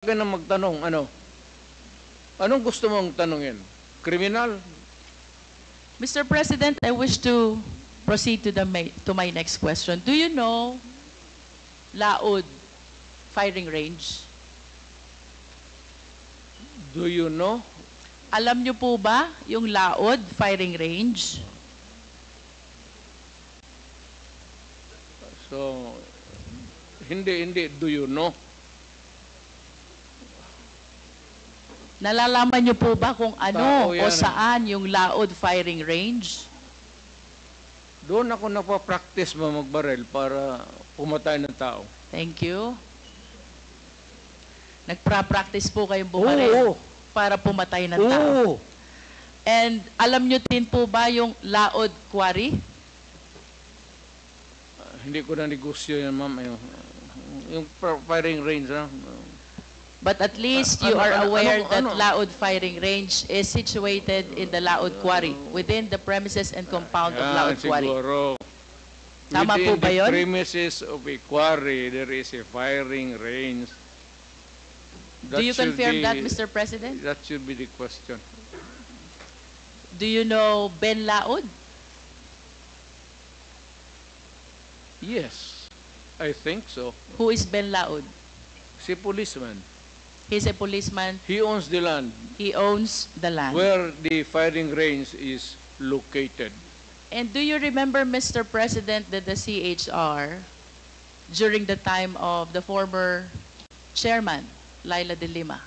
ka na magtanong, anong gusto mong tanungin? Kriminal? Mr. President, I wish to proceed to my next question. Do you know Laod firing range? Do you know? Alam niyo po ba yung Laod firing range? So, hindi, do you know? Nalalaman niyo po ba kung ano Tao yan o saan yung Laod firing range? Doon ako napapractice magbaril para pumatay ng tao. Thank you. Nagpa-practice po kayong bumaril para pumatay ng tao. And alam niyo din po ba yung Laod Quarry? Hindi ko na negosyo yan, ma'am. Yung firing range, But at least you are aware that Laod firing range is situated in the Laod Quarry, within the premises and compound of Laod Quarry. Siguro. Tama po ba yun? Within the premises of a quarry, there is a firing range. Do you confirm that, Mr. President? That should be the question. Do you know Ben Laod? Yes, I think so. Who is Ben Laod? Si policeman. He's a policeman. He owns the land He owns the land. where the firing range is located. And do you remember, Mr. President, that the CHR, during the time of the former chairman, Laila de Lima,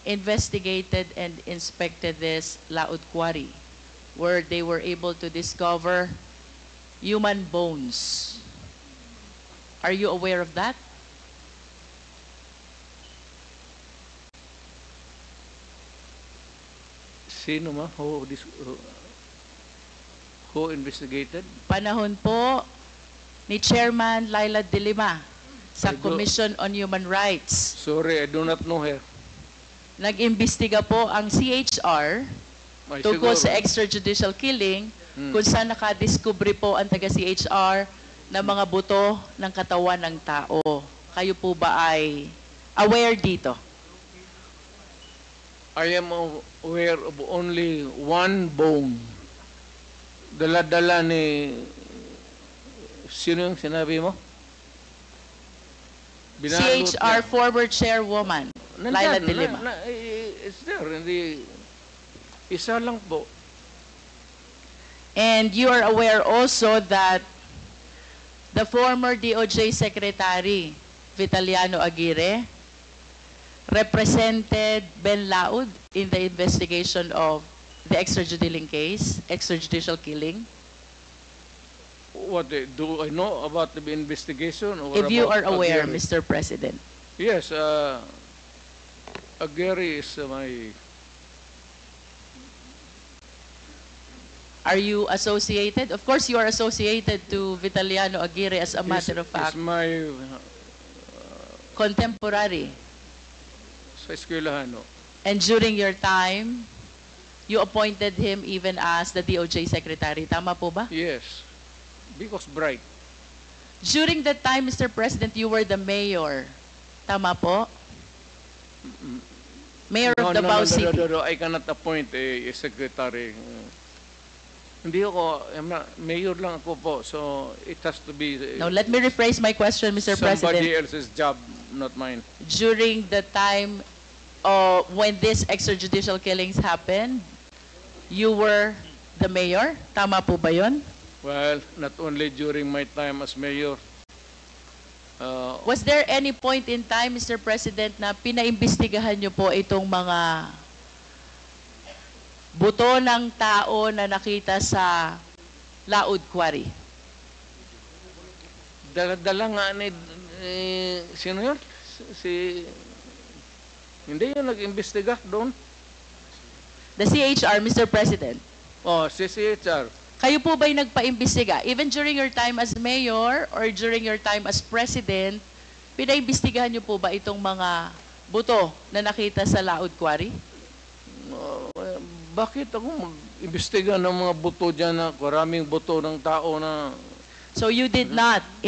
investigated and inspected this Laod Quarry, where they were able to discover human bones? Are you aware of that? Sino ma? Who investigated? Panahon po ni Chairman Laila de Lima sa Commission on Human Rights. Sorry, I do not know her. Nag-imbestiga po ang CHR Ay, tungkol siguro. sa extrajudicial killing, kung saan nakadiskubre po ang taga-CHR ng mga buto ng katawan ng tao. Kayo po ba ay aware dito? I am aware of only one bone. Dala-dala ni... Sino yung sinabi mo? Binalot CHR niya. former chairwoman, Laila de Lima. It's there. Hindi, isa lang po. And you are aware also that the former DOJ Secretary, Vitaliano Aguirre, represented Ben Laod in the investigation of the extrajudicial killing. What do I know about the investigation? Or If you about are aware, Aguirre? Mr. President. Yes, Aguirre is my... Are you associated? Of course, you are associated to Vitaliano Aguirre as a matter of fact. Is my... Contemporary. sa eskwelahan, no? And during your time, you appointed him even as the DOJ Secretary. Tama po ba? Yes. Because bright. During that time, Mr. President, you were the mayor. Tama po? Mayor of Davao City. No, I cannot appoint a secretary. Hindi ako, mayor lang ako po. So, it has to be Now, let me rephrase my question, Mr. somebody President. else's job, not mine. During the time when these extrajudicial killings happened, you were the mayor? Tama po ba yun? Well, not only during my time as mayor. Was there any point in time, Mr. President, na pinaimbestigahan niyo po itong mga buto ng tao na nakita sa Laod Quarry? Dala nga ni... sino yun? Hindi yun nag-imbestiga doon. The CHR, Mr. President. Oh, si CHR. Kayo po ba'y nagpa-imbestiga? Even during your time as mayor or during your time as president, pinaimbestigahan niyo po ba itong mga buto na nakita sa Laod Quarry? Bakit ako mag-imbestiga ng mga buto dyan na maraming buto ng tao na... So you did not